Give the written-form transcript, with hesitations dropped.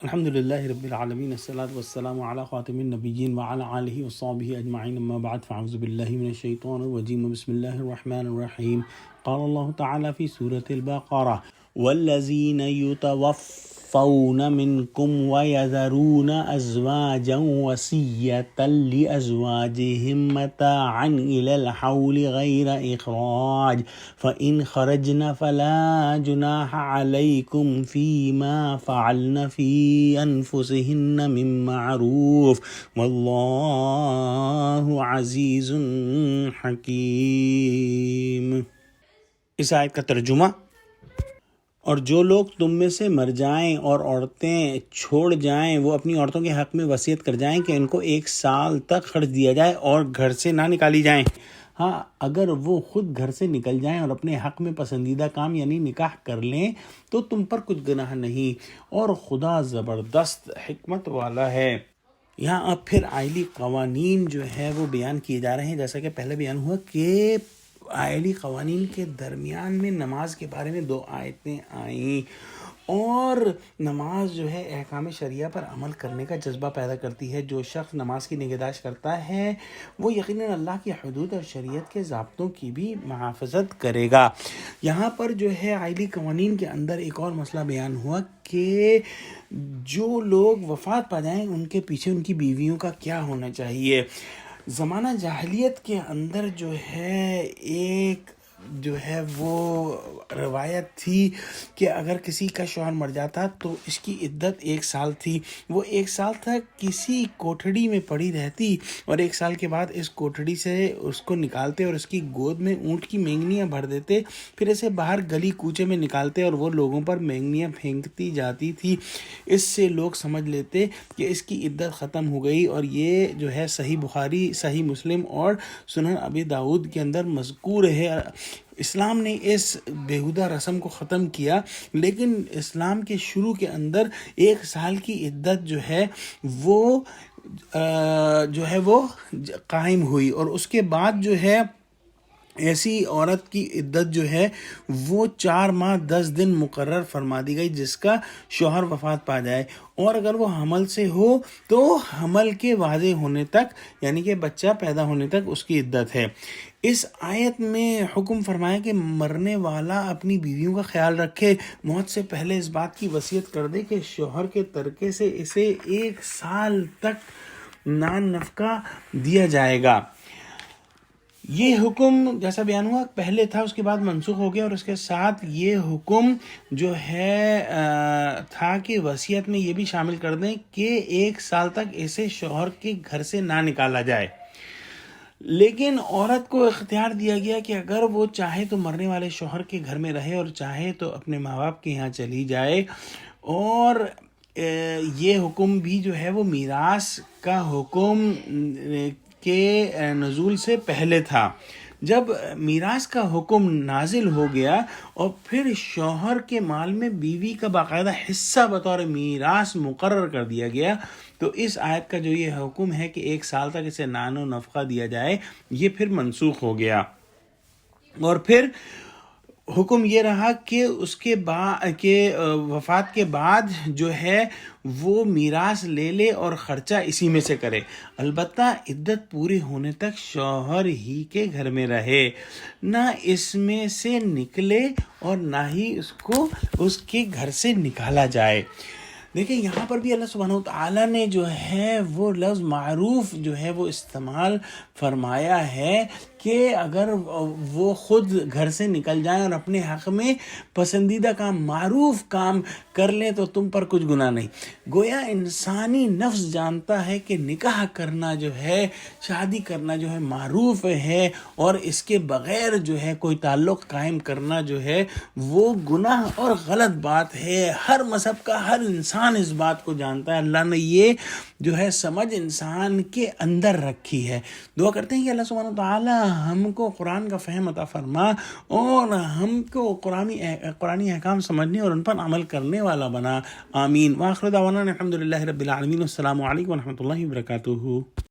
الحمد لله رب العالمين، الصلاة والسلام على خاتم النبيين وعلى آله وصحبه أجمعين، أما بعد فأعوذ بالله من الشيطان الرجيم، بسم الله الرحمن الرحيم. قال الله تعالى في سورة البقرة: والذين يتوفون منكم ويذرون أزواجا وصية لأزواجهم متاعا إلى الحول غير إخراج فإن خرجن فلا جناح عليكم فيما فعلن في أنفسهن من معروف والله عزيز حكيم. اس آیت کا ترجمہ: اور جو لوگ تم میں سے مر جائیں اور عورتیں چھوڑ جائیں وہ اپنی عورتوں کے حق میں وصیت کر جائیں کہ ان کو 1 سال تک خرچ دیا جائے اور گھر سے نہ نکالی جائیں. ہاں، اگر وہ خود گھر سے نکل جائیں اور اپنے حق میں پسندیدہ کام یعنی نکاح کر لیں تو تم پر کچھ گناہ نہیں، اور خدا زبردست حکمت والا ہے. یہاں اب پھر آئلی قوانین جو ہے وہ بیان کیے جا رہے ہیں. جیسا کہ پہلے بیان ہوا کہ آئلی قوانین کے درمیان میں نماز کے بارے میں 2 آیتیں آئیں، اور نماز جو ہے احکام شریعہ پر عمل کرنے کا جذبہ پیدا کرتی ہے. جو شخص نماز کی نگہداشت کرتا ہے وہ یقیناً اللہ کی حدود اور شریعت کے ضابطوں کی بھی محافظت کرے گا. یہاں پر جو ہے آئلی قوانین کے اندر ایک اور مسئلہ بیان ہوا کہ جو لوگ وفات پا جائیں ان کے پیچھے ان کی بیویوں کا کیا ہونا چاہیے. زمانہ جاہلیت کے اندر جو ہے ایک جو ہے وہ روایت تھی کہ اگر کسی کا شوہر مر جاتا تو اس کی عدت 1 سال تھی. وہ 1 سال تک کسی کوٹھڑی میں پڑی رہتی اور 1 سال کے بعد اس کوٹھڑی سے اس کو نکالتے اور اس کی گود میں اونٹ کی مینگنیاں بھر دیتے، پھر اسے باہر گلی کوچے میں نکالتے اور وہ لوگوں پر مینگنیاں پھینکتی جاتی تھی. اس سے لوگ سمجھ لیتے کہ اس کی عدت ختم ہو گئی، اور یہ جو ہے صحیح بخاری، صحیح مسلم اور سنن ابی داؤد کے اندر مذکور ہے. اسلام نے اس بیہودہ رسم کو ختم کیا، لیکن اسلام کے شروع کے اندر 1 سال کی عدت جو ہے وہ قائم ہوئی، اور اس کے بعد جو ہے ایسی عورت کی عدت جو ہے وہ 4 ماہ 10 دن مقرر فرما دی گئی جس کا شوہر وفات پا جائے، اور اگر وہ حمل سے ہو تو حمل کے واضح ہونے تک یعنی کہ بچہ پیدا ہونے تک اس کی عدت ہے. اس آیت میں حکم فرمایا کہ مرنے والا اپنی بیویوں کا خیال رکھے، موت سے پہلے اس بات کی وصیت کر دے کہ شوہر کے ترکے سے اسے 1 سال تک نان نفقہ دیا جائے گا. یہ حکم جیسا بیان ہوا پہلے تھا، اس کے بعد منسوخ ہو گیا، اور اس کے ساتھ یہ حکم جو ہے تھا کہ وصیت میں یہ بھی شامل کر دیں کہ 1 سال تک اسے شوہر کے گھر سے نہ نکالا جائے. لیکن عورت کو اختیار دیا گیا کہ اگر وہ چاہے تو مرنے والے شوہر کے گھر میں رہے اور چاہے تو اپنے ماں باپ کے یہاں چلی جائے. اور یہ حکم بھی جو ہے وہ میراث کا حکم کے نزول سے پہلے تھا. جب میراث کا حکم نازل ہو گیا اور پھر شوہر کے مال میں بیوی کا باقاعدہ حصہ بطور میراث مقرر کر دیا گیا، تو اس آیت کا جو یہ حکم ہے کہ 1 سال تک اسے نان و نفقہ دیا جائے یہ پھر منسوخ ہو گیا. اور پھر حکم یہ رہا کہ اس کے وفات کے بعد جو ہے وہ میراث لے لے اور خرچہ اسی میں سے کرے، البتہ عدت پوری ہونے تک شوہر ہی کے گھر میں رہے، نہ اس میں سے نکلے اور نہ ہی اس کو اس کے گھر سے نکالا جائے. دیکھیں یہاں پر بھی اللہ سبحانہ وتعالیٰ نے جو ہے وہ لفظ معروف جو ہے وہ استعمال فرمایا ہے کہ اگر وہ خود گھر سے نکل جائیں اور اپنے حق میں پسندیدہ کام، معروف کام کر لیں تو تم پر کچھ گناہ نہیں. گویا انسانی نفس جانتا ہے کہ نکاح کرنا جو ہے، شادی کرنا جو ہے معروف ہے، اور اس کے بغیر جو ہے کوئی تعلق قائم کرنا جو ہے وہ گناہ اور غلط بات ہے. ہر مذہب کا ہر انسان اس بات کو جانتا ہے. اللہ نے یہ جو ہے سمجھ انسان کے اندر رکھی ہے. دعا کرتے ہیں کہ اللہ سبحانہ وتعالی ہم کو قرآن کا فہم عطا فرما اور ہم کو قرآنی احکام سمجھنے اور ان پر عمل کرنے والا بنا. آمین. وآخر دعوانا الحمد للہ رب العالمین. السلام علیکم ورحمۃ اللہ وبرکاتہ.